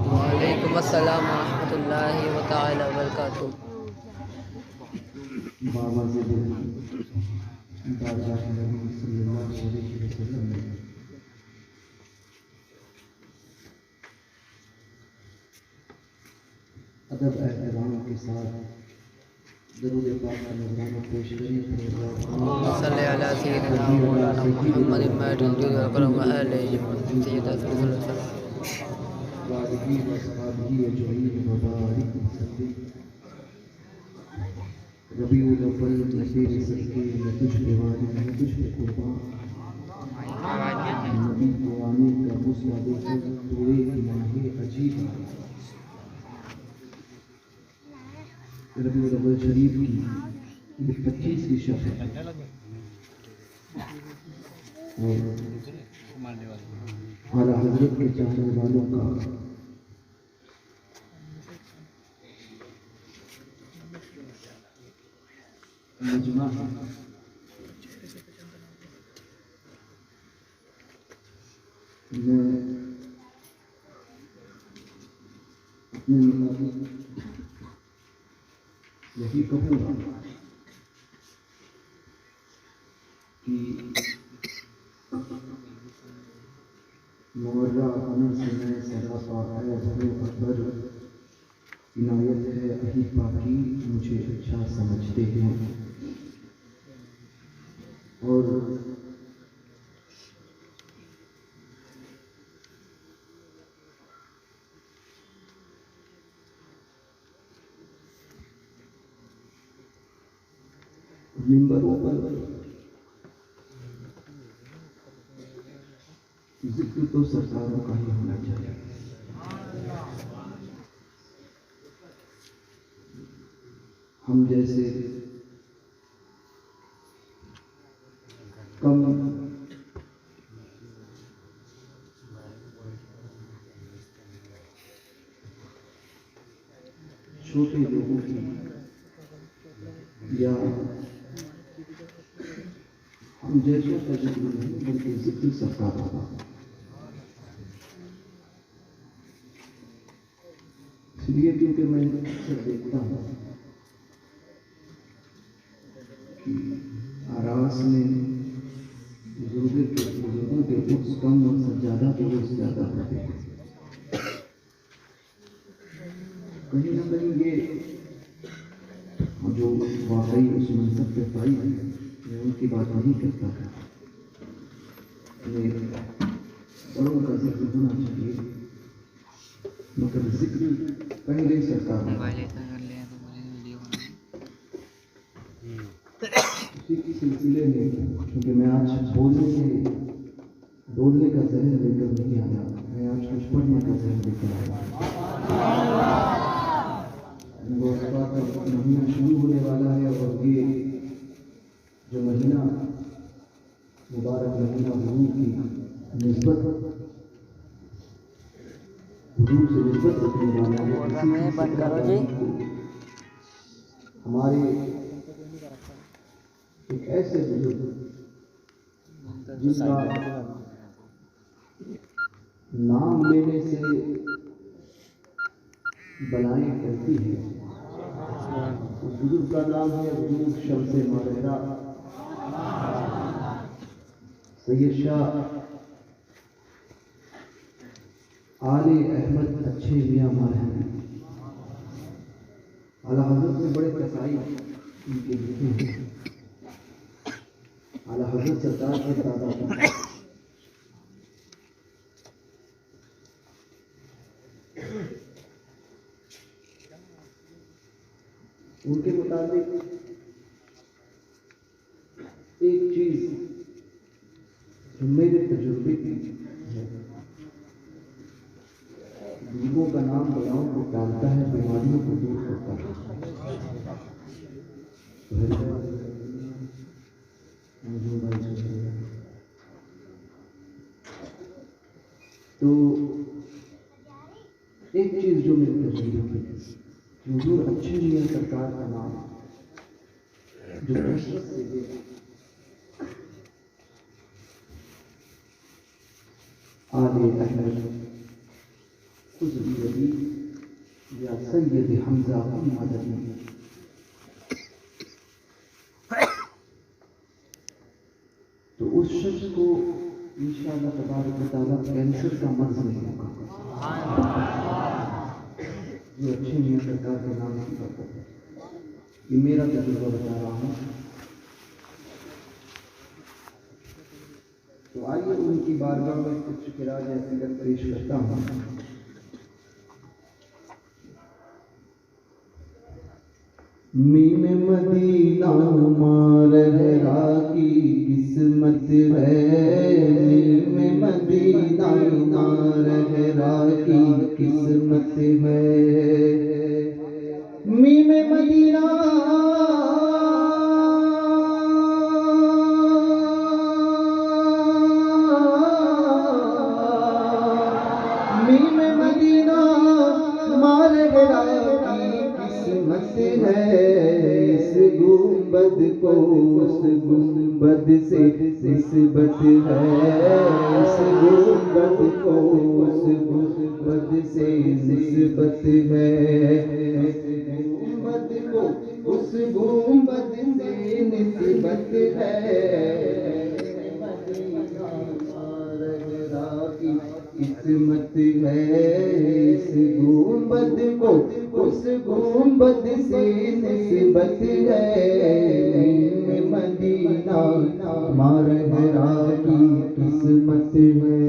वालेकुम अस्सलाम रहमतुल्लाहि व तआला बरकातुहू। बाबा से दादा नबी सल्लल्लाहु अलैहि वसल्लम ने अदब एहतराम के साथ दरूद पाक का नज़राना पेश करें। सल्ले अला सय्यिदिना मौलाना मुहम्मद मातिल जुद व करम अलैहि सय्यदा सल्लल्लाहु वालिही व सहाबिही अजमईन व बारिक वसल्लम। रबीउल अव्वल नबी सदके न तुझ पे वाली न तुझ पे कुर्बान, नबी को आने का मुस्ला देकर तोड़े की माहे अजीब। रबीउल अव्वल शरीफ की 25वीं शब है और आला हजरत के चाहने वालों का मजमा है। मैं अपने मुताबिक यही कहूँगा कि मोर्रा अमन से मैं सरापा है भरो अकबर, इनायत है अही पाकी मुझे अच्छा समझते हैं। और मिंबरों पर जिक्र तो सरकारों का ही होना चाहिए। हम जैसे कम छोटे लोगों की या हम जैसों का जिक्र नहीं बल्कि जिक्र सरकार होगा। इसलिए क्योंकि मैं अक्सर देखता हूँ कि आरास में बुजुर्गों के कुछ कम और सज्जादा के कुछ ज़्यादा होते हैं। कहीं ना कहीं ये जो वाकई उस मनसब पे पाई है मैं उनकी बात नहीं करता है। बड़ों का जिक्र होना चाहिए मगर जिक्र पहले सरकार इसी के सिलसिले में, क्योंकि मैं आज बोलने का जहन लेकर नहीं आया, मैं आज कुछ पढ़ने का जहन लेकर आया। महीना शुरू होने वाला है और ये जो महीना मुबारक महीना हुजूर की निस्बत हुजूर से निस्बत रखने वाला है। बंद करो जी। हमारे एक ऐसे बुजुर्ग जिनका नाम लेने से बलाएं करती है, उस बुजुर्ग का नाम है बुजुर्ग शम्से मालहरा सैयद शाह आले अहमद अच्छे मियां मालहरा। आला हजरत ने बड़े कसाई उनके लिखे हैं। आला हजरत सरकार के दादा उनके मुताबिक एक चीज जो मेरे तजुर्बे की है, बुजुर्गों का नाम बलाओं को टालता है, बीमारियों को दूर करता है। तो एक चीज जो मेरे तजुर्बे की हुजूर अच्छे मियां सरकार का नाम जो कसरत से अहमद खुद यदि या सैयद हमजा मदनी। तो उस शख्स को इंशाअल्लाह तबारक व तआला कैंसर का मर्ज नहीं होगा जो अच्छे मियां सरकार के नाम की बरकत है। ये मेरा तजुर्बा बता रहा हूँ। तो आइए उनकी बारगाह में कुछ खिराज अक़ीदत पेश करता हूँ। मीम मदीना मारहरा की किस्मत है, मीम मदीना मारहरा की किस्मत है, मीम मदीना मीम मदीना मारहरा की किस्मत है। इस गुंबद को उस गुंबद से निस्बत है, इस गुंबद को उस गुंबद से निस्बत है, इस गुंबद को उस गुंबद से निस्बत है। किस्मत है इस गुंबद को उस गुंबद से निस्बत है। मदीना मारहरा की किस्मत है।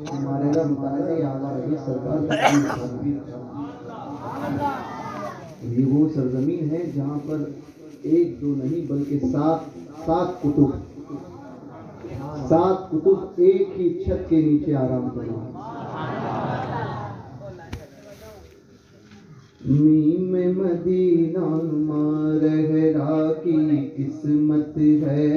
हमारे मुतालिब आवाज़ सरकार ये वो सरजमीन है जहाँ पर एक दो नहीं बल्कि सात कुतुब एक ही छत के नीचे आराम कर रहे हैं। मीम मदीना मारहरा की किस्मत है।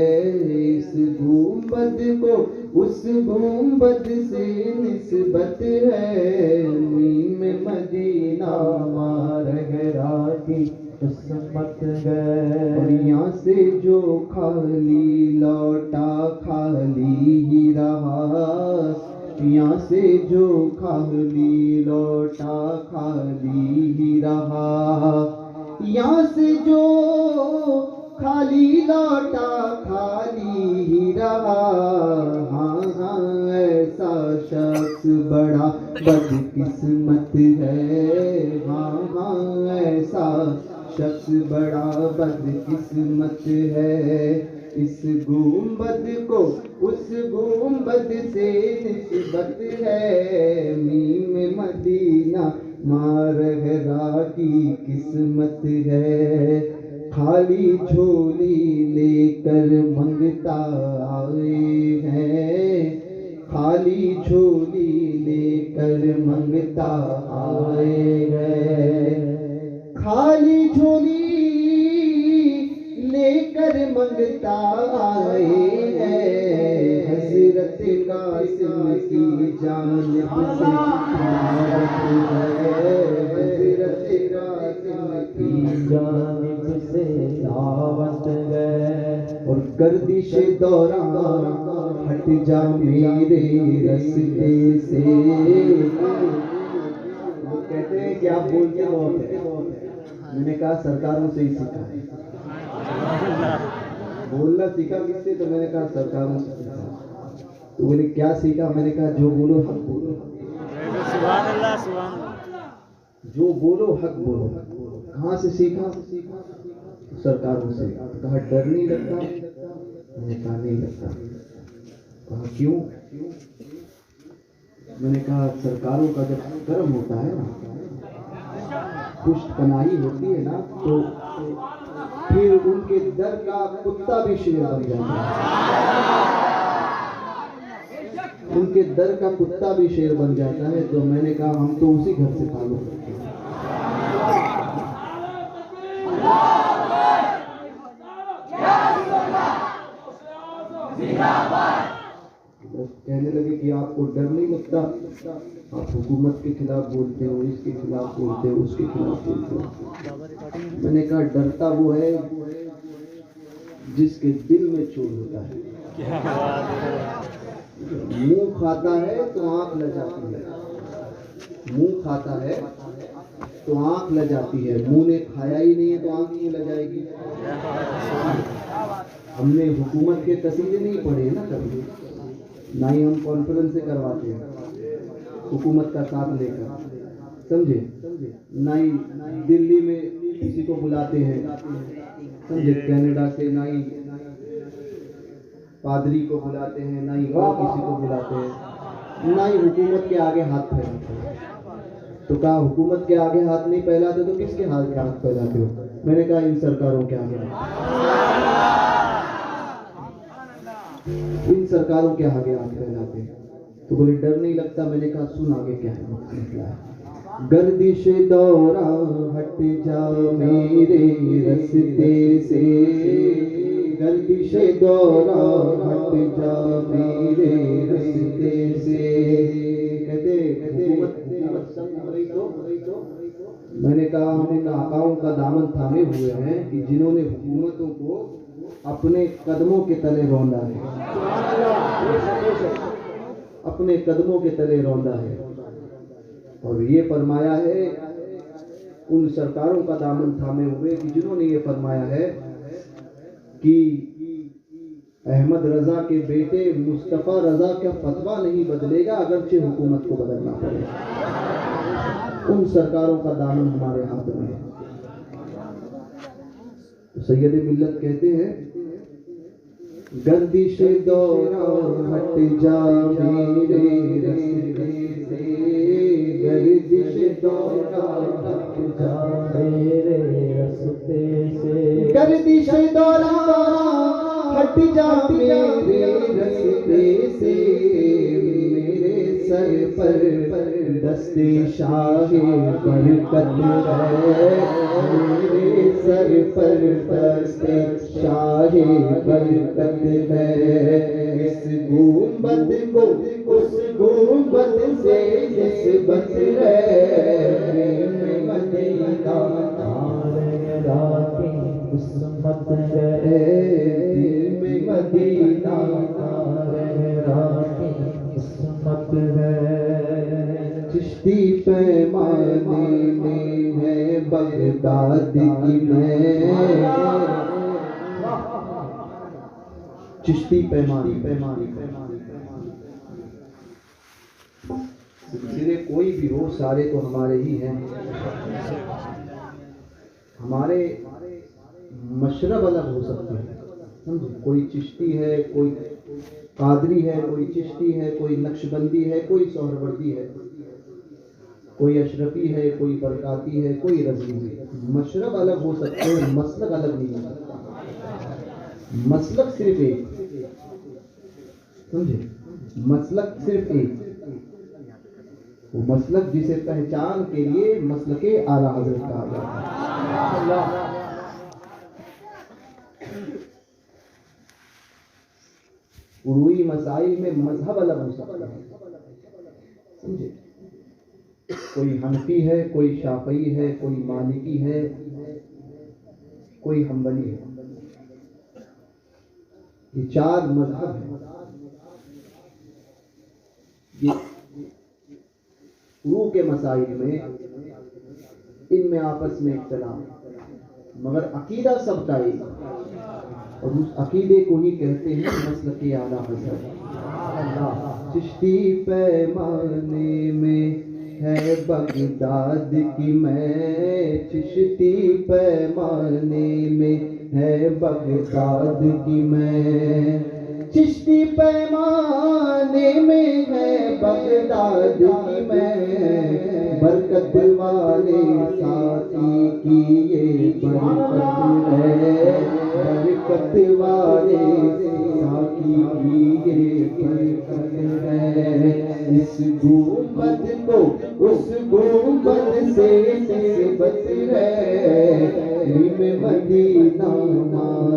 इस गुंबद को उस गुंबद से निस्बत है। मीम मदीना मारहरा की किस्मत है। और यहाँ से जो खाली लौटा खाली ही रहा, यहाँ से जो खाली लौटा खाली ही रहा, यहाँ से जो खाली लौटा खाली ही रहा। हाँ हाँ ऐसा शख्स बड़ा बदकिस्मत है। हाँ हाँ ऐसा शख्स बड़ा बदकिस्मत है। इस गुंबद को उस गुंबद से निस्बत है। मीम मदीना मारहरा की किस्मत है। खाली झोली लेकर मंगता आए हैं, खाली झोली लेकर मंगता आए हैं, खाली झोली लेकर मंगता आए हैं। हज़रत कासिम की जानिब से दावत है, हज़रत कासिम की जानिब से दावत है। और गर्दिश दौरान हट जा मेरे रस्ते से। वो कहते हैं कि आप बोलते बहुत है। मैंने कहा सरकारों से ही सीखा है। बोलना सीखा किससे? तो मैंने कहा सरकारों से सीखा। तो बोले क्या सीखा? मैंने कहा जो बोलो हक बोलो, सुभान अल्लाह सुभान अल्लाह, जो बोलो हक बोलो। कहाँ से सीखा? तो सरकारों से। कहा डर नहीं लगता? मैंने कहा नहीं लगता। कहा क्यों? मैंने कहा सरकारों का जब कर्म होता है ना, पुष्ट पनाही होती है ना, तो फिर उनके दर का कुत्ता भी शेर बन जाता है। उनके दर का कुत्ता भी शेर बन जाता है। तो मैंने कहा हम तो उसी घर से ताल्लुक़ रखते हैं। कहने लगे कि आपको डर नहीं लगता? आप हुकूमत के खिलाफ बोलते हो, इसके खिलाफ बोलते हो, उसके खिलाफ बोलते हो। मैंने कहा डरता वो है जिसके दिल में चोर होता है। मुंह खाता है तो आंख लजाती है, मुंह खाता है तो आंख लजाती है, मुंह ने खाया ही नहीं है तो आंख क्यों लजाएगी। हमने हुकूमत के कसीदे नहीं पढ़े ना कभी, ना ही हम कॉन्फ्रेंस से करवाते हैं हुकूमत का साथ लेकर, समझे, ना ही दिल्ली में किसी को बुलाते हैं, समझे, कनाडा से ना ही पादरी को बुलाते हैं, ना ही और किसी को बुलाते हैं, ना ही हुकूमत के आगे हाथ फैलाते हैं। तो कहा हुकूमत के आगे हाथ नहीं फैलाते तो किसके हाथ फैलाते हो। मैंने कहा इन सरकारों के आगे, इन सरकारों के आगे हाथ फैलाते हैं। तो बोले डर नहीं लगता। मैंने कहा सुन आगे क्या है। गर्दिश दौरा हट जा मेरे रस्ते से, गर्दिश दौरा हट जा मेरे रस्ते से। कहते मैंने कहा हम इन आकाओं का दामन थामे हुए हैं कि जिन्होंने हुकूमतों को अपने कदमों के तले रौंदा है, अपने कदमों के तले रौंदा है। और ये फरमाया है उन सरकारों का दामन थामे हुए कि जिन्होंने ये फरमाया है कि अहमद रजा के बेटे मुस्तफ़ा रजा का फतवा नहीं बदलेगा अगरचे हुकूमत को बदलना पड़ेगा। उन सरकारों का दामन हमारे हाथ में है। तो सैयद मिल्लत कहते हैं गर्दिश दौरा हट जा मेरे रस्ते से, गर्दिश दौरा हट जा मेरे रस्ते से, गर्दिश दौरा हट जा मेरे रस्ते से। मेरे सर पर दस्ते शाहे बरकत है, मेरे सर पर दस्ते शाहे बरकत है। इस गुंबद को उस गुंबद से निस्बत है, मदीना राकी किस्मत है, मदीना राकी किस्मत है। चिश्ती पैमाने में है बगदाद की मैं, चिश्ती पैमाने सिलसिले कोई भी हो सारे तो हमारे ही हैं। हमारे मशरब अलग हो सकते हैं, समझे, कोई चिश्ती है, कोई कादरी है, कोई चिश्ती है, कोई नक्शबंदी है, कोई सोहरवर्दी है, कोई अशरफी है, कोई बरकाती है, कोई रज़ी है। मशरब अलग हो सकते हैं, मसलक अलग नहीं हो सकता। मसलक सिर्फ एक, समझे, मसलक सिर्फ एक, वो मसलक जिसे पहचान के लिए मसलके आला हज़रत कहा जाता है। उरूई मसाइल में मजहब अलग हो सकता है, समझे, कोई हनफी है, कोई शाफई है, कोई मालिकी है, कोई हम्बली है। ये चार मजहब हैं। ये उरू के मसाइल में इनमें आपस में इख्तिलाफ, मगर अकीदा सबका एक, और उस अकीदे को ही कहते हैं मसलके आला हज़रत। चिश्ती पैमाने में है बगदाद की मैं, चिश्ती पैमाने में है बगदाद की मैं, चिश्ती पैमाने में है बगदाद की मैं। बरकत वाले साथी की ये बरकत है, बरकत वाले साथी की ये बरकत है। इस गुंबद को उस गुंबद से निस्बत है, में मदीना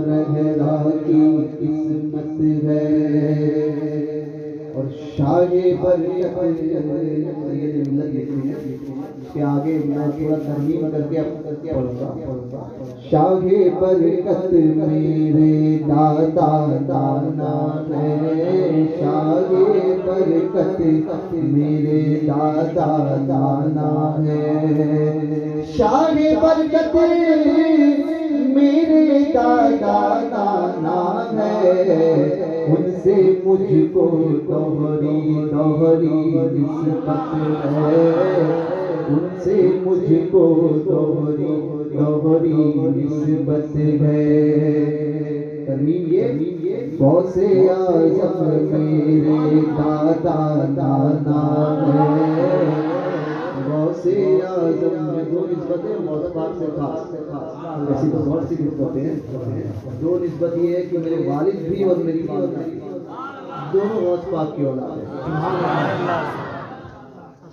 रहरा की किस्मत है। और शाहे बरकत इसके आगे मैं थोड़ा तरमीम करके आपको पढ़ूंगा। शाहे बरकत मेरे दादा दाना है, शाहे बरकत मेरे दादा दाना है, शाहे बरकत मेरे दादा दाना है, उनसे मुझको दोहरी दोहरी निस्बत है, उनसे मुझको दोहरी दोहरी निस्बत है। तरमीम ये गौसे आज़म मेरे दादा दाना है, गौसे आज़म में दो निस्बतें गौस पाक से खास, ऐसी तो बहुत सी निस्बतें हैं। दो निस्बत ये है कि मेरे वालिद भी और मेरी वालिदा दोनों गौस पाक की औलाद है,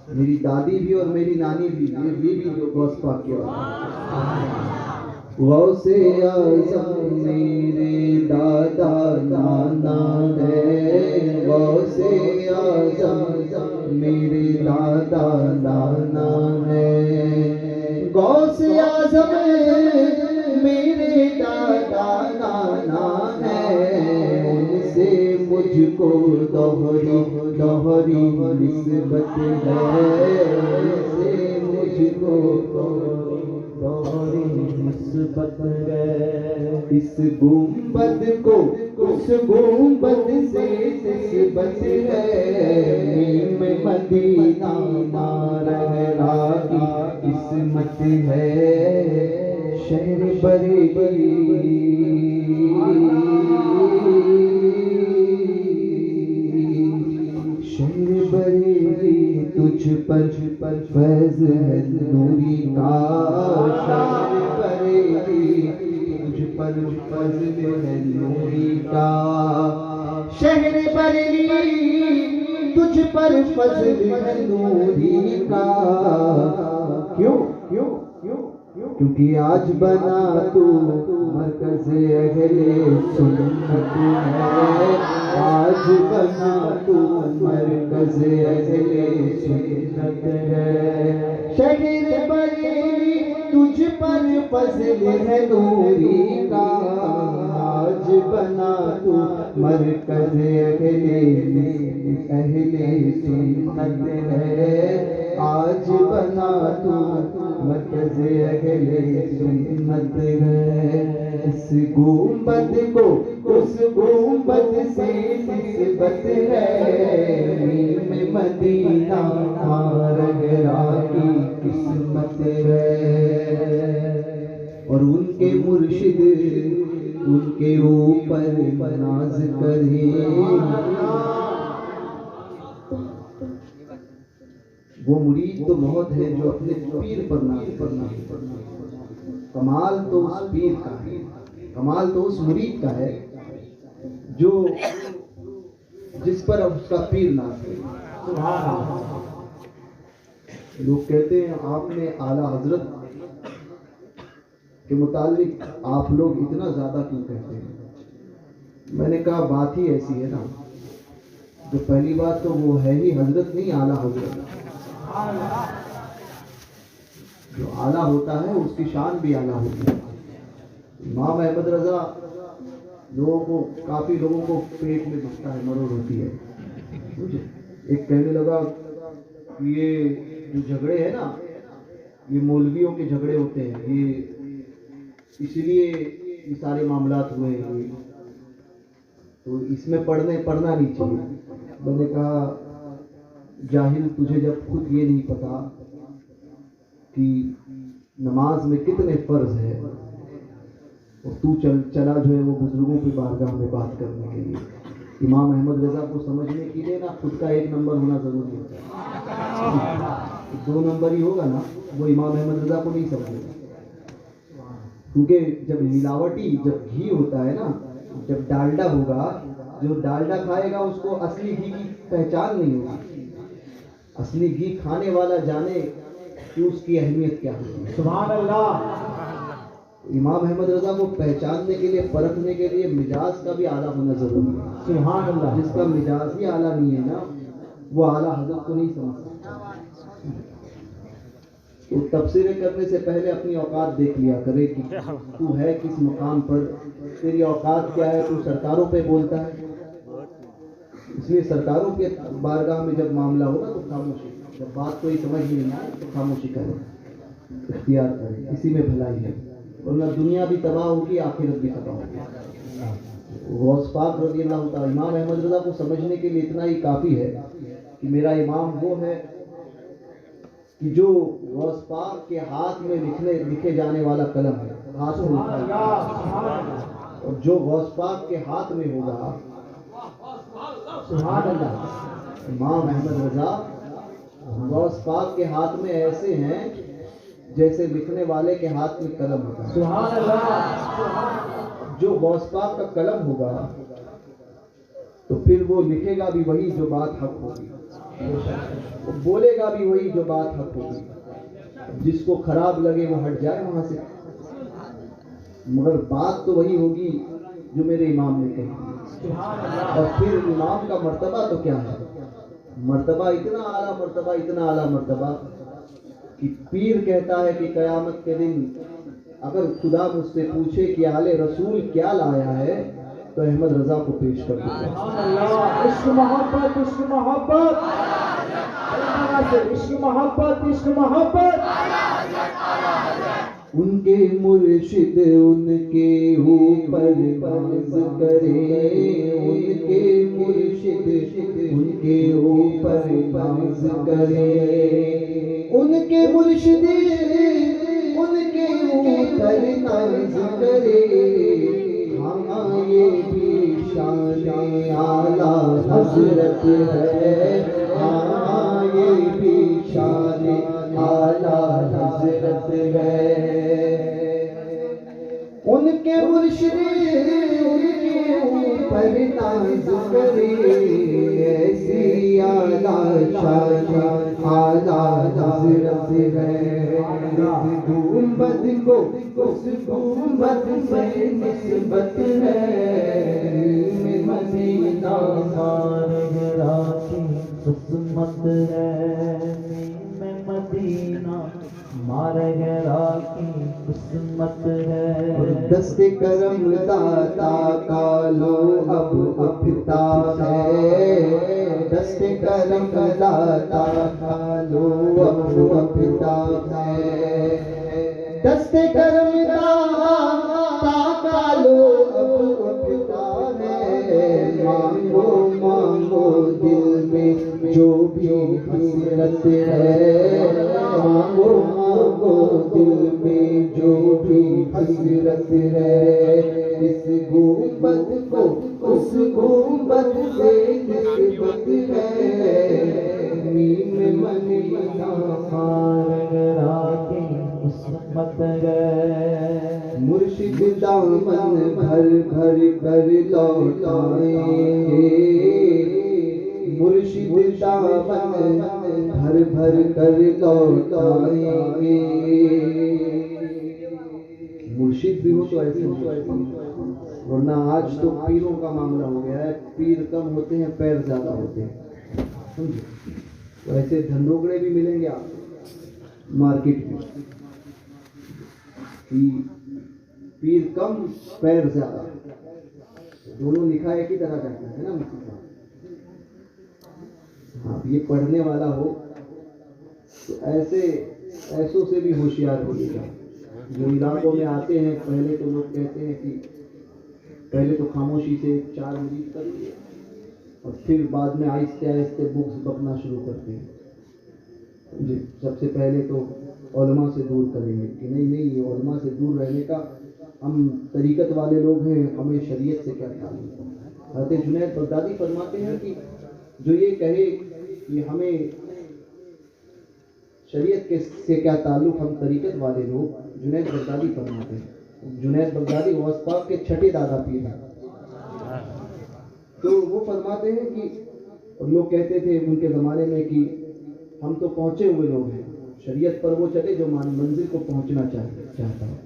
मेरी दादी भी और मेरी नानी भी, ये भी जो गौस पाक की औलाद। गौसे आज़म मेरे दादा नाना है, गौसे आज़म मेरे दादा नाना है, गौसे आज़म मेरे दादा नाना है, उनसे मुझको दोहरी दोहरी निस्बत है, उनसे मुझको दोहरी निस्बत है। इस गुंबद को उस गुंबद से निस्बत है, मीम मदीना रहना की किस्मत है, शहर बरेली शहर बरेली तुझ पर फैज़ है नूरी का, शहर बरेली तुझ पर फज़्ल है नूरी का, शहर बरेली तुझ पर फज़्ल है नूरी का। क्यों क्यों क्यों क्योंकि आज बना तू मरकज़ अहले सुन्नत है, आज बना तू मरकज़ अहले सुन्नत है, शहर बरेली तुझ पर फज़्ल है नूरी का, आज बना तू मरकज़ अहले सुन्नत है, आज बना तू मरकज़ अहले सुन्नत है। इस गुंबद को उस गुंबद से निस्बत है, मीम मदीना रहरा की किस्मत है। और उनके मुर्शिद उनके ऊपर नाज करे, वो मुरीद तो बहुत है जो अपने पीर पर नाज करना। कमाल तो उस पीर का है, कमाल तो उस मुरीद का है जो जिस पर उसका पीर नाज करे। लोग कहते हैं आपने आला हजरत के मुतालिक आप लोग इतना ज्यादा क्यों कहते हैं। मैंने कहा बात ही ऐसी है ना, जो पहली बात तो वो है ही हजरत नहीं, आला हजरत। जो आला होता है उसकी शान भी आला होती है। इमाम अहमद रजा लोगों को, काफी लोगों को पेट में दुखता है, मरोड़ होती है। एक कहने लगा कि ये जो झगड़े हैं ना, ये मौलवियों के झगड़े होते हैं, ये इसलिए ये सारे मामलात हुए हैं, तो इसमें पढ़ना नहीं चाहिए। मैंने कहा जाहिल, तुझे जब खुद ये नहीं पता कि नमाज में कितने फर्ज है, और तू चला जो है वो बुजुर्गों की बारगाह में बात करने के लिए। इमाम अहमद रजा को समझने के लिए ना खुद का एक नंबर होना जरूरी होता है। 2 नंबर ही होगा ना, वो इमाम अहमद रजा को नहीं समझेगा। क्योंकि जब मिलावटी, जब घी होता है ना, जब डालडा होगा, जो डालडा खाएगा उसको असली घी की पहचान नहीं होगी। असली घी खाने वाला जाने कि उसकी अहमियत क्या है। सुभान अल्लाह। इमाम अहमद रजा को पहचानने के लिए, परखने के लिए मिजाज का भी आला होना जरूरी है। सुभान अल्लाह। जिसका मिजाज ही आला नहीं है ना, वो आला हजरत को नहीं समझ सकता। तो तफसीरें करने से पहले अपनी औकात देख लिया करे कि तू है किस मुकाम पर, तेरी औकात क्या है, तू सरकारों पे बोलता है। इसलिए सरकारों के बारगाह में जब मामला होगा तो खामोशी, जब बात कोई समझ में नहीं आए तो खामोशी करें, इख्तियार करें, इसी में भलाई है। वरना दुनिया भी तबाह होगी, आखिरत भी तबाह होगी। गौस पाक रज़ी अल्लाह तआला, इमाम अहमद रज़ा को समझने के लिए इतना ही काफ़ी है कि मेरा इमाम वो है कि जो गौस पाक के हाथ में लिखे जाने वाला कलम है, हाथ से लिखा, और जो गौस पाक के हाथ में होगा, सुभान अल्लाह। इमाम अहमद रज़ा गौस पाक के हाथ में ऐसे हैं जैसे लिखने वाले के हाथ में कलम होता है। सुभान अल्लाह। जो गौस पाक का कलम होगा तो फिर वो लिखेगा भी वही जो बात हक होगी, वो बोलेगा भी वही जो बात हक होगी। जिसको खराब लगे वो हट जाए वहां से, मगर बात तो वही होगी जो मेरे इमाम ने कही। और फिर इमाम का मर्तबा तो क्या है, मर्तबा इतना आला मर्तबा, इतना आला मर्तबा कि पीर कहता है कि क़यामत के दिन अगर खुदा मुझसे पूछे कि आले रसूल क्या लाया है तो अहमद रज़ा को पेश कर दूंगा। इश्क मोहब्बत, इश्क मोहब्बत, इश्क मोहब्बत, इश्क मोहब्बत। उनके मुर्शिद उनके ऊपर नाज़ करे, उनके मुर्शिद उनके ऊपर नाज़ करे, उनके मुर्शिद उनके ऊपर नाज़ करे। हाँ ये भी शान आला हज़रत है, हाँ ये भी शान आला हज़रत है। उनके मुर्शिद उनके ऊपर नाज़ करे, ऐसी आला शान आला हज़रत है। गुंबद को उस गुंबद से निस्बत है, मदीना मारगरा की किस्मत है, मदीना मारगरा की किस्मत है। दस्ते करम दाता का लो अब उठता है, दस्ते करम दाता का लो अब उठता है, दस्ते करम दाता का लो अब उठता है। मांगो मांगो दिल में जो भी हसरत है, मांगो मांगो दिल में जो भी हसरत है। इस गुंबद को उस गुंबद से निस्बत है, मीम मदीना मारगरा की किस्मत है। मुर्शिद दामन भर भर कर लौटाएंगे, मुर्शिद दामन भर भर कर लौटाएंगे। मुर्शिद भी हो तो ऐसे हो, वरना आज तो पीरों का मामला हो गया है, पीर कम होते हैं पैर ज्यादा होते हैं, समझे। तो ऐसे धंधोगड़े भी मिलेंगे आपको मार्केट में कि पीर कम पैर ज्यादा, दोनों लिखा एक ही तरह जाता है ना मुझसे। हाँ, ये पढ़ने वाला हो तो ऐसों से भी होशियार होइएगा। जो इलाकों में आते हैं, पहले तो लोग कहते हैं कि पहले तो खामोशी से 4 मरीज कर लिए और फिर बाद में आहिस्ते आहिस्ते बुक्स बकना शुरू करते हैं। जी, सबसे पहले तो उलमा से दूर करेंगे कि नहीं ये उलमा से दूर रहने का, हम तरीक़त वाले लोग हैं, हमें शरीयत से क्या ताल्लुक़। हज़रत जुनैद बगदादी फरमाते हैं कि जो ये कहे कि हमें शरीयत से क्या ताल्लुक़, हम तरीक़त वाले लोग, जुनैद बगदादी फरमाते हैं। जुनैद बगदादी गौस पाक के छठे दादा पीर हैं। तो वो फरमाते हैं कि लोग कहते थे उनके ज़माने में कि हम तो पहुँचे हुए लोग हैं, शरीयत पर वो चले जो मंजिल को पहुँचना चाहता है।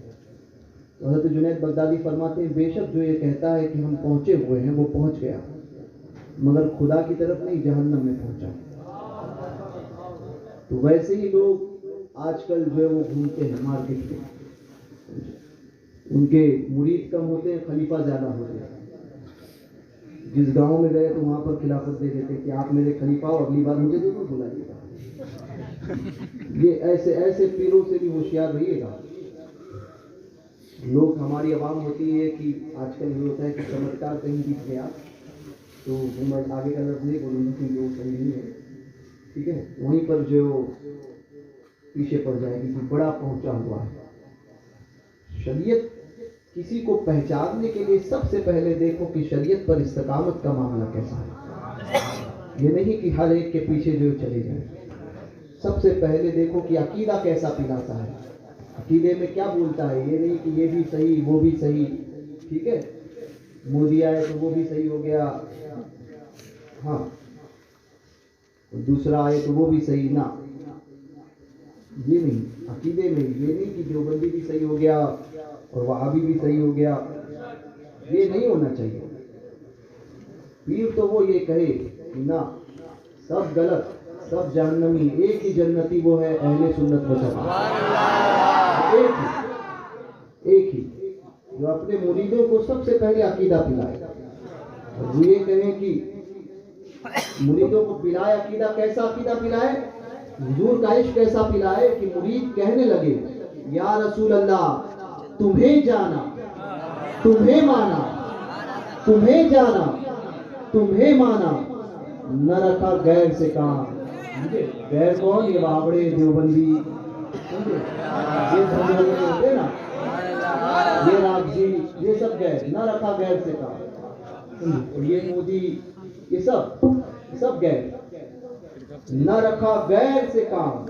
तो हज़रत जुनैद बगदादी फरमाते हैं बेशक जो ये कहता है कि हम पहुँचे हुए हैं वो पहुँच गया, मगर खुदा की तरफ नहीं, जहन्नम में पहुँचा। तो वैसे ही लोग आजकल जो है वो घूमते हैं मार्केट में, उनके मुरीद कम होते हैं, खलीफा ज़्यादा होते हैं। जिस गांव में गए तो वहाँ पर खिलाफत दे देते कि आप मेरे खलीफा हो, अगली बार मुझे जरूर बुलाइएगा। ये ऐसे ऐसे पीरों से भी होशियार रहिएगा। लोग, हमारी आवाम होती है कि आजकल ये होता है कि चमत्कार कहीं दिख गया तो मैं आगे का लफ्ज़ नहीं बोलूँगी क्योंकि वो सही नहीं है, ठीक है, वहीं पर जो पीछे पड़ जाएगी कि बड़ा पहुंचा हुआ है। शरीयत किसी को पहचानने के लिए सबसे पहले देखो कि शरीयत पर इस्तकामत का मामला कैसा है। ये नहीं कि हर एक के पीछे जो चले जाए। सबसे पहले देखो कि अकीदा कैसा पिलाता है, अकीदे में क्या बोलता है। ये नहीं कि ये भी सही वो भी सही, ठीक है, मोदी आए तो वो भी सही हो गया, हाँ, दूसरा आए तो वो भी सही ना, ये नहीं। अकीदे में ये नहीं कि देवबंदी भी सही हो गया और वहाबी भी सही हो गया, ये नहीं होना चाहिए। पीर तो वो ये कहे कि ना, सब गलत, सब जहन्नमी, एक ही जन्नती, वो है अहले सुन्नत व जमात। एक ही जो अपने मुरीदों को सबसे पहले अकीदा पिलाए। और वो ये कहे कि मुरीदों को पिलाए अकीदा, कैसा अकीदा पिलाए, हुजूर का इश्क कैसा पिलाए कि मुरीद कहने लगे, या रसूल अल्लाह, तुम्हें जाना, तुम्हें माना, तुम्हें जाना, तुम्हें माना, न रखा गैर से काम। गैर कौन? ये बाबड़े, देवबंदी, ये होते ना, ये रागजी, ये सब गैर, न रखा गैर से काम। और ये मोदी, ये सब गैर, न रखा गैर से काम।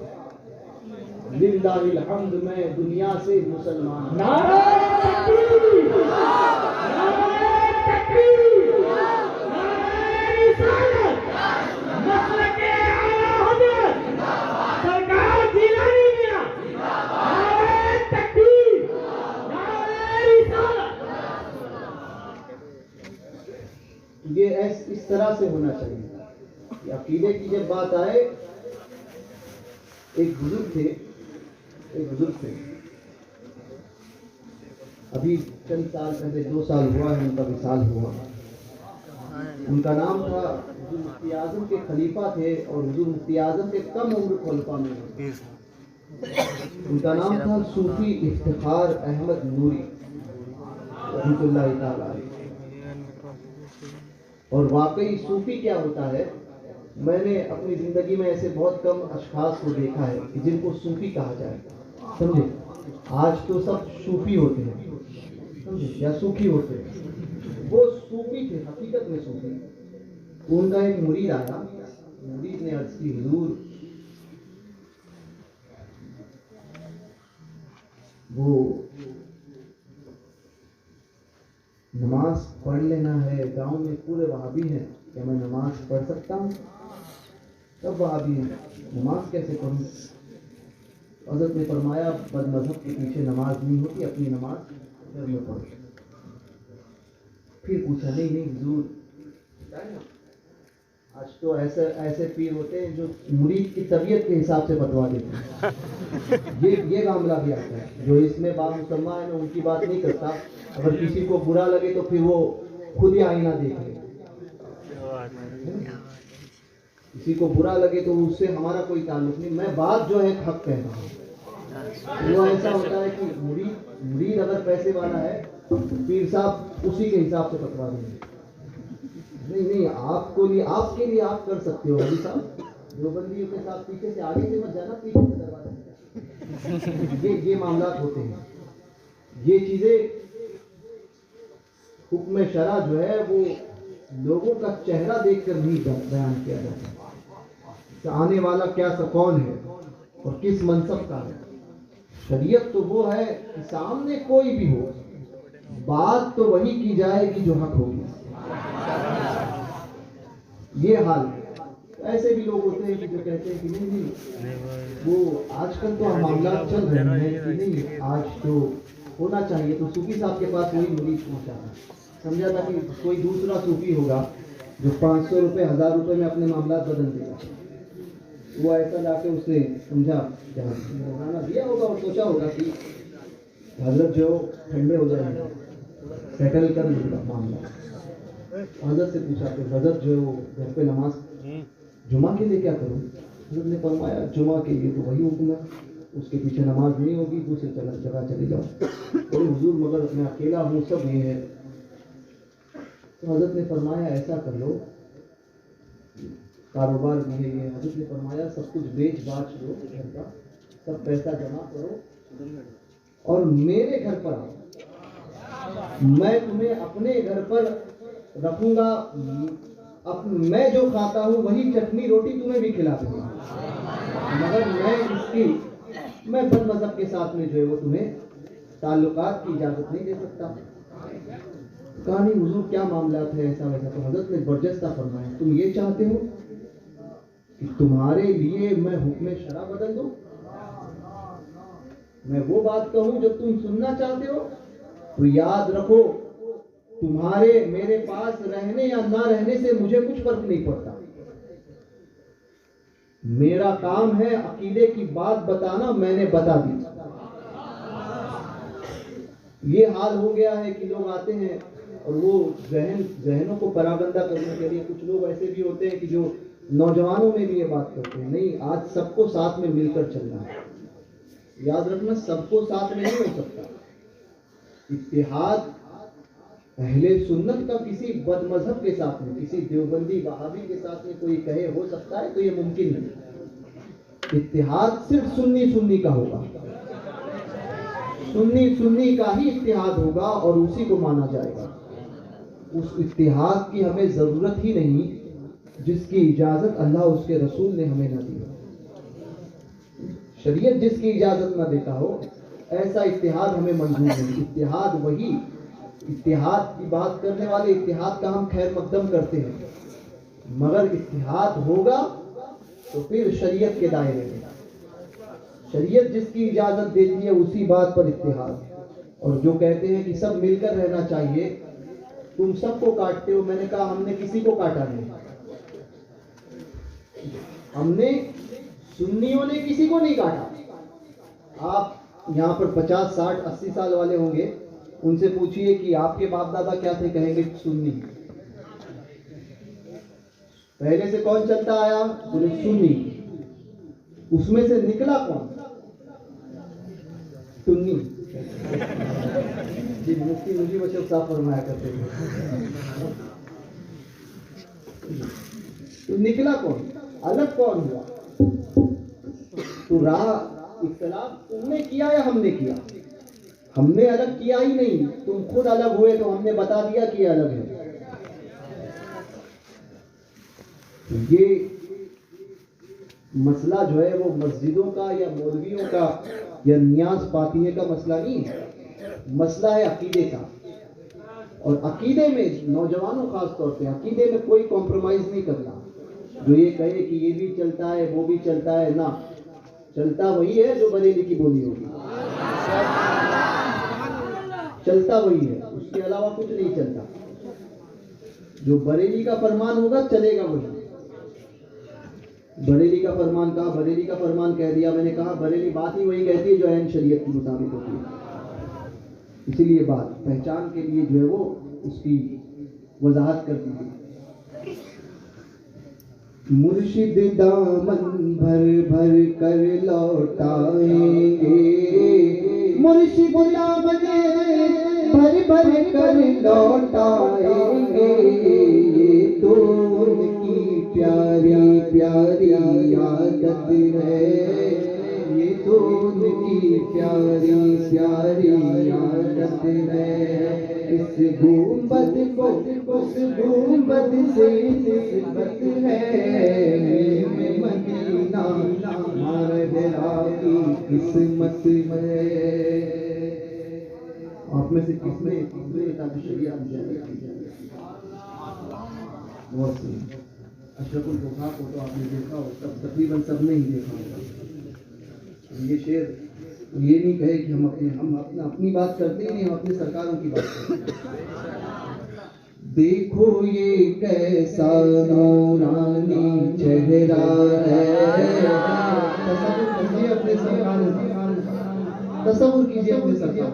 लिल्लाहिल हम्द, में दुनिया से मुसलमान। नारे तकबीर, नारे तकबीर, नारे रिसालत, मसलके आला हज़रत, सरकार जिलानी मियां, नारे तकबीर, नारे रिसालत। ये इस तरह से होना चाहिए। अकीदे की जब बात आए, एक बुजुर्ग थे, अभी चंद साल पहले, 2 साल हुआ है उनका विसाल हुआ। उनका नाम था, हुजूर मुफ्ती आजम के खलीफा थे और हुजूर मुफ्ती आजम के कम उम्र खलीफा में। उनका नाम था सूफी इफ्तिखार अहमद नूरी रहमतुल्लाह ताला अलैह। और वाकई सूफी क्या होता है, मैंने अपनी ज़िंदगी में ऐसे बहुत कम अशखास को देखा है कि जिनको सूफी कहा जाए, समझे। आज तो सब सूफी होते हैं, समझे, या सूफी होते हैं। वो सूफी थे, हकीकत में सूफी। उनका एक मुरीद आया, मुरीद ने अर्ज़ की, हुजूर, वो नमाज पढ़ लेना है, गांव में पूरे वहाबी हैं, क्या मैं नमाज पढ़ सकता हूँ? सब वहाबी हैं, नमाज कैसे पढ़ूँ? हज़रत ने फरमाया, बदमज़हब के पीछे नमाज नहीं होती, अपनी नमाज घर में पढ़ो। फिर पूछा, नहीं हुजूर, आज तो ऐसे पीर होते हैं जो मुरीद की तबीयत के हिसाब से बतवा देते हैं। ये मामला भी आता है। जो इसमें बामुसम्मा है, मैं उनकी बात नहीं करता। अगर किसी को बुरा लगे तो फिर वो खुद ही आईना देख ले। किसी को बुरा लगे तो उससे हमारा कोई ताल्लुक नहीं। मैं बात जो है हक कह रहा हूँ। वो ऐसा होता है कि मुरीद अगर पैसे वाला है, पीर साहब उसी के हिसाब से बतवा देंगे। नहीं, आपके लिए आप कर सकते हो अली साहब, देवबंदियों के साथ पीछे से, आगे से मत जाना, पीछे से दरवाजा। ये मामला होते हैं। ये चीजें, हुक्म शरा जो है वो लोगों का चेहरा देखकर नहीं बयान किया जाता। आने वाला क्या कौन है और किस मनसब का है। शरीयत तो वो है कि सामने कोई भी हो, बात तो वही की जाएगी जो हक होगी। ये हाल है। ऐसे भी लोग होते हैं कि जो कहते हैं कि नहीं, वो आजकल तो मामला चल रहे हैं कि नहीं, आज तो होना चाहिए। तो सूफी साहब के पास वही मुरीद पहुंचा था, समझा था कि कोई दूसरा सूफी होगा जो 500 रुपये 1000 रुपये में अपने मामला बदल देगा। वो ऐसा जाके उसने समझा, बहाना दिया होगा और सोचा होगा कि हजरत जो ठंडे हो जाएंगे, सेटल कर लूँगा मामला। हजरत से पूछा कि हजरत जो घर पे नमाज जुमा के लिए क्या करूँ? हजरत ने फरमाया जुमा के लिए तो वही हुक्म है, उसके पीछे नमाज नहीं होगी, दूसरी जगह चले जाओ। तो हुजूर मगर मैं अकेला हूँ, सब ये है। तो हजरत ने फरमाया ऐसा कर लो, कारोबार भी है ये। हजरत ने फरमाया सब कुछ बेच बाच लो घर का, सब पैसा जमा करो और मेरे घर पर आओ, मैं तुम्हें अपने घर पर रखूंगा। मैं जो खाता हूँ वही चटनी रोटी तुम्हें भी खिला दूंगा, मगर मैं बद मजहब के साथ में जो है वो तुम्हें ताल्लुकात की इजाजत नहीं दे सकता। कहानी हुजूर क्या मामला है ऐसा वैसा। तो हजरत ने बर्जस्ता फरमाया तुम ये चाहते हो कि तुम्हारे लिए मैं हुक्म शरा बदल दूं, मैं वो बात कहूं जो तुम सुनना चाहते हो? तो याद रखो, तुम्हारे मेरे पास रहने या ना रहने से मुझे कुछ फर्क नहीं पड़ता। मेरा काम है अकीदे की बात बताना, मैंने बता दी। ये हाल हो गया है कि लोग आते हैं और वो जहनों को परागंदा करने के लिए, कुछ लोग ऐसे भी होते हैं कि जो नौजवानों में भी ये बात करते हैं, नहीं आज सबको साथ में मिलकर चलना है। याद रखना, सबको साथ में नहीं हो सकता। इत्तेहाद अहले सुन्नत का किसी बदमजहब के साथ में, किसी देवबंदी वहाबी के साथ में कोई कहे हो सकता है, तो ये मुमकिन नहीं। इत्तेहाद सिर्फ सुन्नी का होगा, सुन्नी का ही इत्तेहाद होगा और उसी को माना जाएगा। उस इत्तेहाद की हमें जरूरत ही नहीं जिसकी इजाजत अल्लाह उसके रसूल ने हमें न दी। शरीयत जिसकी इजाजत न देता हो ऐसा इत्तेहाद हमें मंजूर नहीं। इत्तेहाद वही, इत्तेहाद की बात करने वाले इत्तेहाद का हम खैर मकदम करते हैं, मगर इत्तेहाद होगा तो फिर शरीयत के दायरे में, शरीयत जिसकी इजाजत देती है उसी बात पर इत्तेहाद। और जो कहते हैं कि सब मिलकर रहना चाहिए, तुम सबको काटते हो। मैंने कहा हमने किसी को काटा नहीं, हमने सुन्नियों ने किसी को नहीं काटा। आप यहाँ पर 50, 60, 80 साल वाले होंगे, उनसे पूछिए कि आपके बाप दादा क्या थे, कहेंगे सुन्नी। पहले से कौन चलता आया? बोले सुन्नी। उसमें से निकला कौन? सुन्नी। जी मुफ्ती मुझे बच्चों साफ फरमाया करते थे। तो निकला कौन? अलग कौन हुआ? तो राह इख्तिलाफ तुमने किया या हमने किया? हमने अलग किया ही नहीं, तुम खुद अलग हुए तो हमने बता दिया कि अलग है। ये मसला जो है वो मस्जिदों का या मौलवियों का या नियाज पातिये का मसला नहीं है, मसला है अकीदे का। और अकीदे में नौजवानों खास तौर पे अकीदे में कोई कॉम्प्रोमाइज नहीं करना। जो ये कहे कि ये भी चलता है वो भी चलता है, ना, चलता वही है जो बरेली की बोली होगी, चलता वही है, उसके अलावा कुछ नहीं चलता। जो बरेली का फरमान होगा चलेगा वही। बरेली का फरमान कहा, बरेली का फरमान कह दिया। मैंने कहा बरेली बात ही वही कहती है जो ऐन शरीयत के मुताबिक होती है। इसीलिए बात पहचान के लिए जो है वो उसकी वजाहत कर दी गई। मुर्शिद दामन भर भर कर लौटाएंगे, मुर्शिद दामन भर भर कर लौटाएंगे। ये तो उनकी प्यारी प्यारी आदत है, ये तो उनकी प्यारी प्यारी आदत है। इस गुंबद को उस गुंबद से निस्बत है, मदीना मरहरा की किस्मत है। आप में से किसने शरीयत अशरफुल बुखा को तो आपने देखा हो, तकरीबन सबने ही देखा होगा। ये शेर ये नहीं कहे कि हम अपनी बात करते ही नहीं, हम अपनी सरकारों की बात करते हैं। देखो ये कैसा नूरानी चेहरा है। तसव्वुर कीजिए अपने सरकार, तसव्वुर कीजिए अपने सरकार।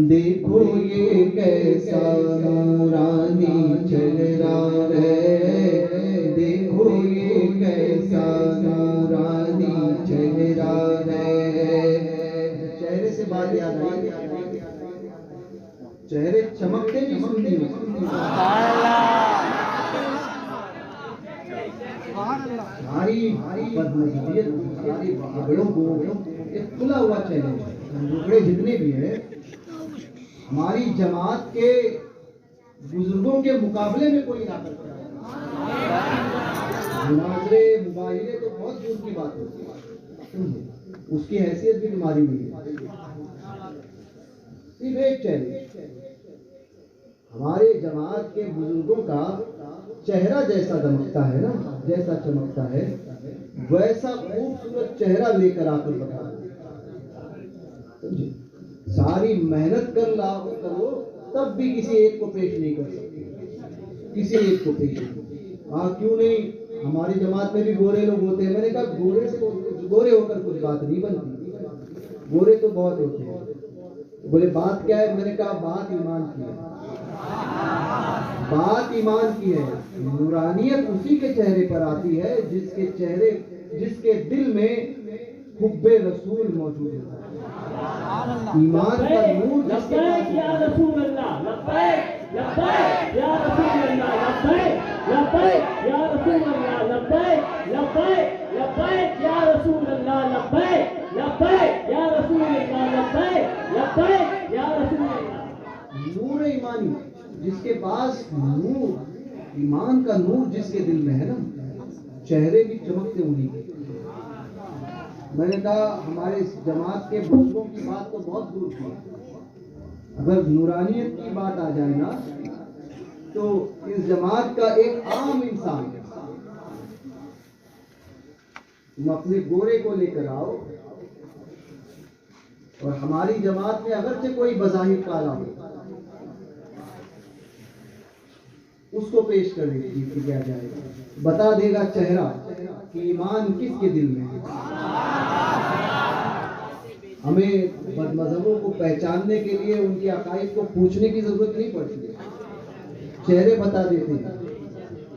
देखो ये कैसा नूरानी चेहरा है, देखो ये कैसा नूरानी चेहरा है। चेहरे से बात याद आई, चेहरे चमकते भी सुंदर हमारी बदनसीबत, हमारी बड़ों को एक खुला हुआ चैलेंज, टुकड़े जितने भी हैं हमारी जमात के बुजुर्गों के मुकाबले में कोई ना करता है। मुनाजरे मुबाहिले तो बहुत दूर की बात होती है, उसकी हैसियत भी तुम्हारी नहीं है। सिर्फ एक चैलेंज, हमारे जमात के बुजुर्गों का चेहरा जैसा दमकता है ना, जैसा चमकता है, वैसा खूबसूरत चेहरा लेकर आकर बता। समझे? सारी मेहनत कर लाओ करो तब भी किसी एक को पेश नहीं कर सकते, किसी एक को पेश नहीं। क्यों नहीं? हमारी जमात में भी गोरे लोग होते हैं। मैंने कहा गोरे से गोरे होकर कुछ बात नहीं बनती, गोरे तो बहुत होते हैं। बोले बात क्या है? मैंने कहा बात ईमान की है, बात ईमान की है। नूरानियत उसी के चेहरे पर आती है जिसके चेहरे, जिसके दिल में हुब्बे रसूल मौजूद है। ईमान का नूर जिसके पास या रसूल अल्लाह, लब्बैक लब्बैक या रसूल अल्लाह, लब्बैक लब्बैक या रसूल अल्लाह, लब्बैक लब्बैक लब्बैक या रसूल अल्लाह, लब्बैक लब्बैक या रसूल अल्लाह, लब्बैक लब्बैक या रसूल अल्लाह। नूर ईमानी जिसके पास नूर, ईमान का नूर जिसके दिल में है ना, चेहरे भी चमकते उन्हीं के। मैंने कहा हमारे इस जमात के बुजुर्गों की बात तो बहुत दूर थी, अगर नूरानियत की बात आ जाए ना तो इस जमात का एक आम इंसान, तुम अपने गोरे को लेकर आओ और हमारी जमात में अगरचे कोई बज़ाहिर काला हो, उसको पेश कर दिया जाएगा, बता देगा चेहरा कि ईमान किसके दिल में है। हमें बदमज़हबों को पहचानने के लिए उनके अकाइद को पूछने की जरूरत नहीं पड़ती है, चेहरे बता देते हैं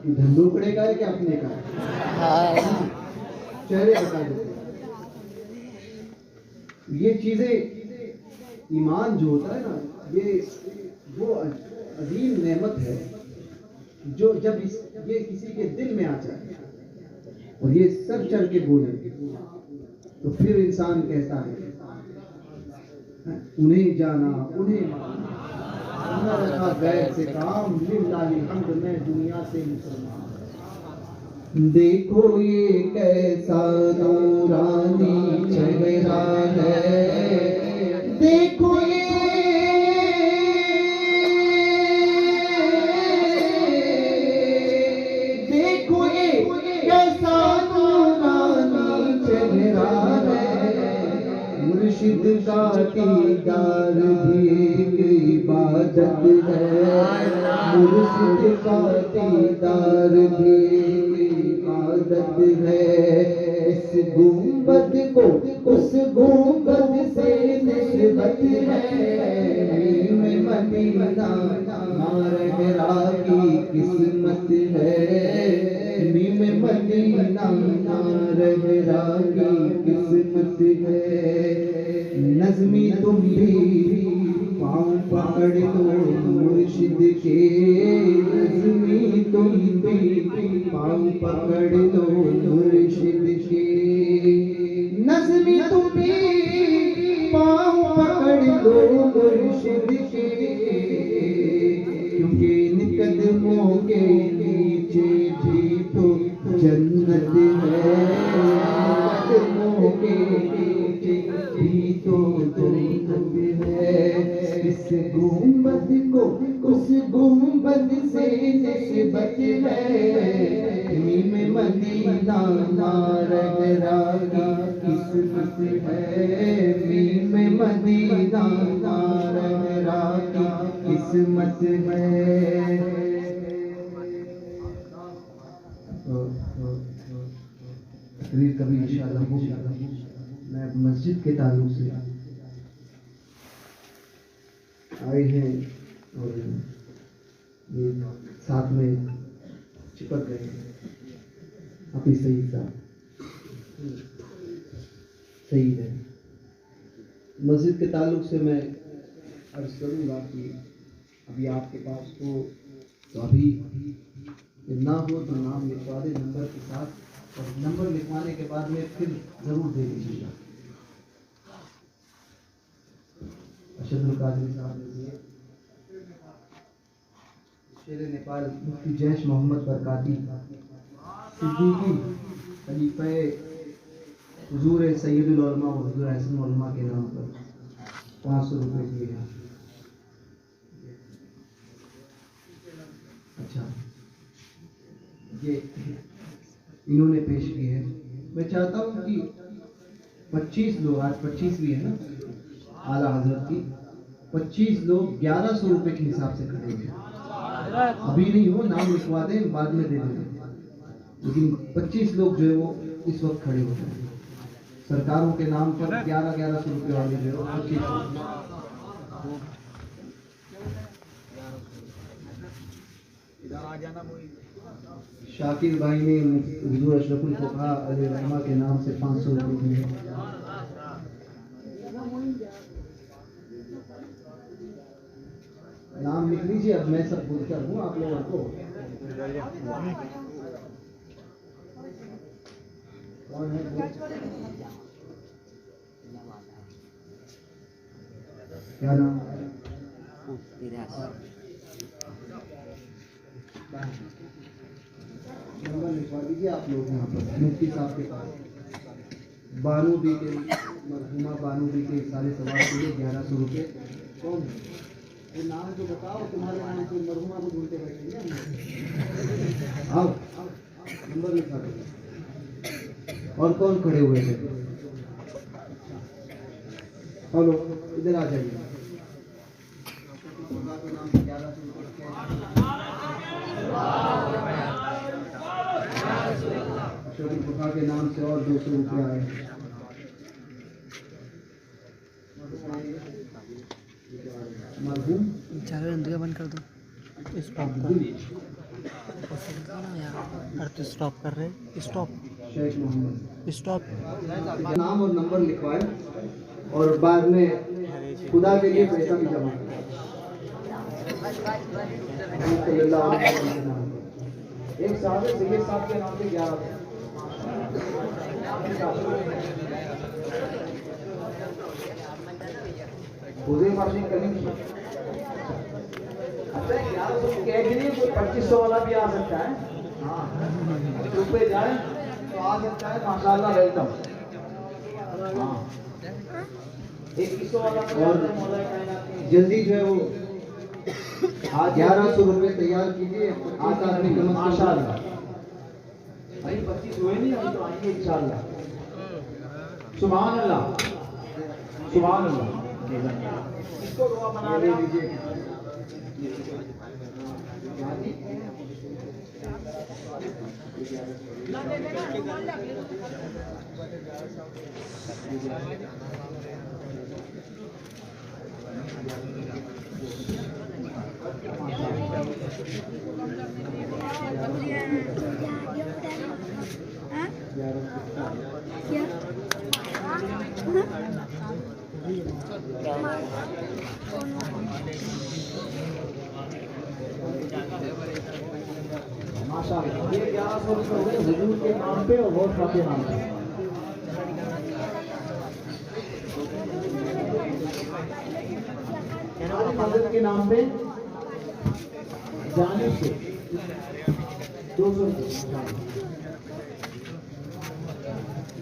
कि धंधुकड़े का है कि अपने का है, चेहरे बता देते हैं। ये चीजें, ईमान जो होता है ना, ये वो अजीम नेमत है जो जब ये किसी के दिल में आ जाए और ये सब चढ़ के बोले तो फिर इंसान कहता है उन्हें जाना, उन्हें माना, रखा गैर से काम, लिल्लाहि हम्द, मैं दुनिया से मुसलमान। देखो ये कैसा नूरानी चेहरा है, देखो ये मुर्शिद का दीदार भी एक इबादत है, मुर्शिद का दीदार भी एक इबादत है। इस गुंबद को उस गुंबद से निस्बत है, में मदीना नारहरा की किस्मत है, में मदीना नारहरा की किस्मत है। नज़्मी तुम भी पाँव पकड़ लो मुर्शिद के, नज़्मी तुम भी पाँव पकड़ लो मुर्शिद के, नज़्मी तुम भी पाँव पकड़ लो मुर्शिद के, क्योंकि इन कदमों के नीचे भी तो जन्नत है, कदमों के नीचे भी तो जन्नत है। इस गुंबद को उस गुंबद से निस्बत है, मीम मदीना नारहरा की किस्मत है, मीम मदीना नारहरा की किस्मत से मैं कभी इंशाअल्लाह होगा। मैं मस्जिद के ताल्लुक से आए हैं और ये साथ में चिपक गए हैं। अभी सईद साहब सही है। मस्जिद के ताल्लुक से मैं अर्ज करूँगा कि अभी आपके पास हो तो अभी ना हो तो नाम लिखवा दे नंबर के साथ, और नंबर लिखवाने के बाद में फिर ज़रूर दे दीजिएगा। अशदुल कादरी साहब ने दिए। शेर नेपाल मुफ्ती जैश मोहम्मद बरकाती सिद्दीकी खलीफे हुजूर सैयदुल उलमा और हुजूर हसन उलमा के नाम पर 500 रुपये दिए हैं। अच्छा, ये इन्होंने पेश की है। मैं चाहता हूँ कि 25 लोग, आज 25वीं है ना आला हजरत की, 25 लोग 1100 रुपये के हिसाब से खड़े हैं। अभी नहीं हो, नाम लिखवा दें, बाद में दे देंगे, लेकिन 25 लोग जो है वो इस वक्त खड़े हो जाए सरकारों के नाम पर 1100 रुपये वाले जो है 25। शाकिर भाई ने हुजूर अशरफुल फुक़हा अलैहिर्रहमा के नाम से 500 रुपये दिए। नाम लिख लीजिए, अब मैं सब बोलता हूँ आप लोगों को। कौन है क्या नाम? नंबर लिखवा दीजिए आप लोग यहाँ पर मुफ्ती साहब के पास। बानू भी के मरहुमा बानू भी के सारे सवाल के लिए 1100 रुपये। कौन ये नाम तो बताओ, तुम्हारे नाम से मरहुमा को ढूंढते बैठेंगे। आओ नंबर लिखा दीजिए। और कौन खड़े हुए थे? हेलो, इधर आ जाइए। नाम 1100 रुपये। अशरफुल के नाम से और 200 रुपये आए। मरहूम चालू बंद कर दो, स्टॉप कर, स्टॉप कर रहे, स्टॉप शेख मोहम्मद स्टॉप। नाम और नंबर लिखवाए और बाद में खुदा के लिए पैसा भी जमा करें। एक साहब सैयद साहब के नाम पे 11 खुदे मार्जिन करेंगे। अच्छा 1100 कह के लिए कोई 2500 वाला भी आ सकता है। हाँ रुपये जाए तो आ सकता है, माशाल्लाह वेलकम। हाँ 2100 वाला और जल्दी जो है वो 1100 रुपये तैयार कीजिए। आज आदमी कम माशाल्लाह भाई 25 हुए नहीं, हम तो आएंगे इंशाल्लाह। सुभान अल्लाह सुभान अल्लाह। इसको दुआ बना लीजिए। माशाअल्लाह ये 1100 रुपये हुजूर के नाम पे और बहुत सारे नाम पे। हज़रत के नाम पे जाने से 200 रुपये।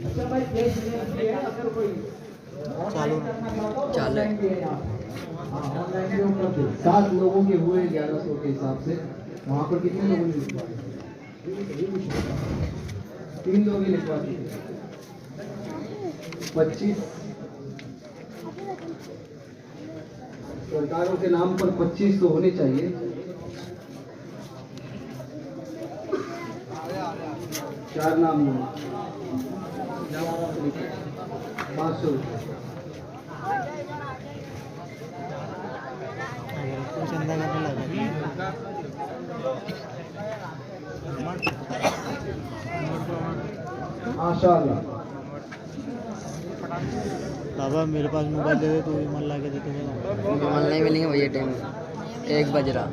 अच्छा भाई कैश है, अगर कोई चालू 7 लोगों के हुए 1100 के हिसाब से। वहाँ पर कितने लोगों ने लिखवाए? 3 लोग ही लिखवा दिए। 25 सरकारों के नाम पर 25 तो होने चाहिए। चार नाम 500 रुपये। चंदा करने लगा माशाअल्लाह। बाबा मेरे पास मोबाइल दे दे तो मन ला के देते मोबाइल नहीं मिलेंगे भैया टाइम 1 बज रहा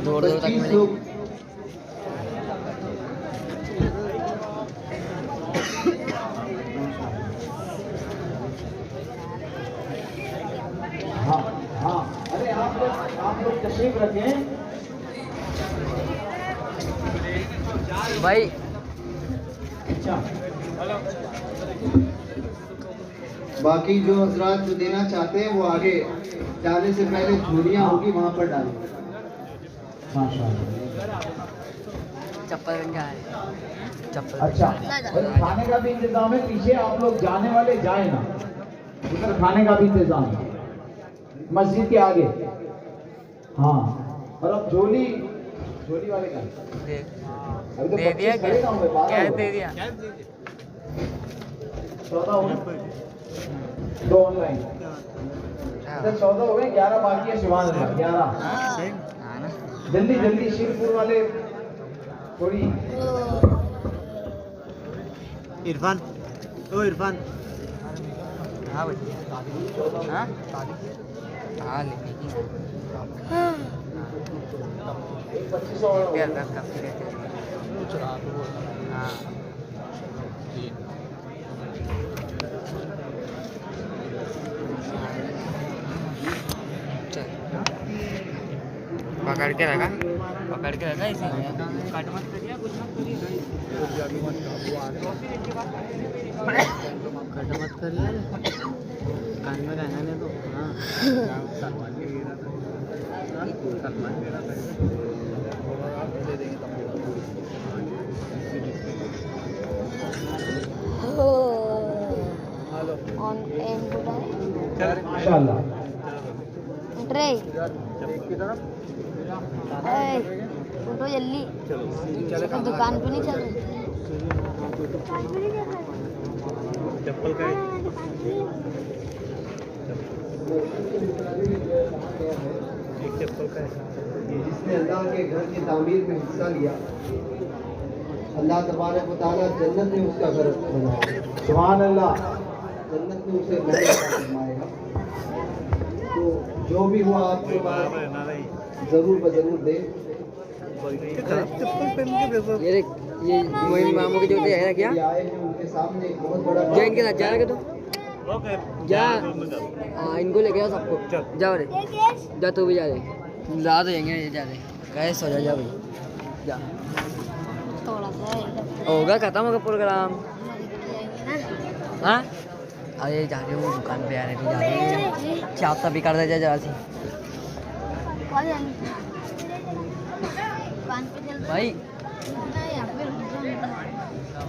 दौड़ तक 25 मिलेंगे। लोग हाँ हाँ, अरे आप लोग तशरीफ रखें। भाई अच्छा, बाकी जो हजरात जो देना चाहते हैं वो आगे जाने से पहले झूलियाँ होगी वहाँ पर डालें। माशाअल्लाह। चप्पल पहन के आए चप्पल। अच्छा, और खाने का भी इंतजाम है पीछे, आप लोग जाने वाले जाए ना, उधर खाने का भी इंतजाम है मस्जिद के आगे। हाँ, और अब झोली वाले का अभी तो दे दिया 25 खड़े ना हुए, 12 क्या हुए। दे दिया 14 हो गए, 2 ऑनलाइन, इधर 14 हो गए, 11 बाकी है। सुभान अल्लाह, 11। हाँ ना जल्दी जल्दी शिरपुर वाले थोड़ी। इरफान ओ इरफान हाँ भाई हाँ हाँ लेने की 25 और क्या कब हाँ चल पकड़ के रखा इसे कट मत करिए कुछ मत करिए कट मत करिए कान में रहना नहीं तो हाँ on input माशाअल्लाह। tray फोटो जल्दी तो दुकान पे नहीं चल रही चप्पल का एक चप्पल का जिसने अल्लाह के घर की तामीर में हिस्सा लिया, अल्लाह तबारक व तआला जन्नत में उसका घर बनाएगा। सुभान अल्लाह। जन्नत में उसे घर फरमाएगा। तो जो भी हुआ आपके पास जरूर बजरूर दे। ये मोइन मामू के जूते है ना क्या ये आए हैं उनके सामने एक बहुत बड़ा जा इनके साथ जा रहा तू जा हाँ इनको लेके आओ सबको जा रे जा तू भी जा रे ला तो जाएंगे जा रे कैसे हो जा भाई जा थोड़ा सा होगा खत्म होगा प्रोग्राम हाँ अरे जा रहे हो दुकान पे आ रहे जा रहे चाप सा भी कर दे जरा सी दुकान पे चल भाई यहाँ पे रुक जाओ।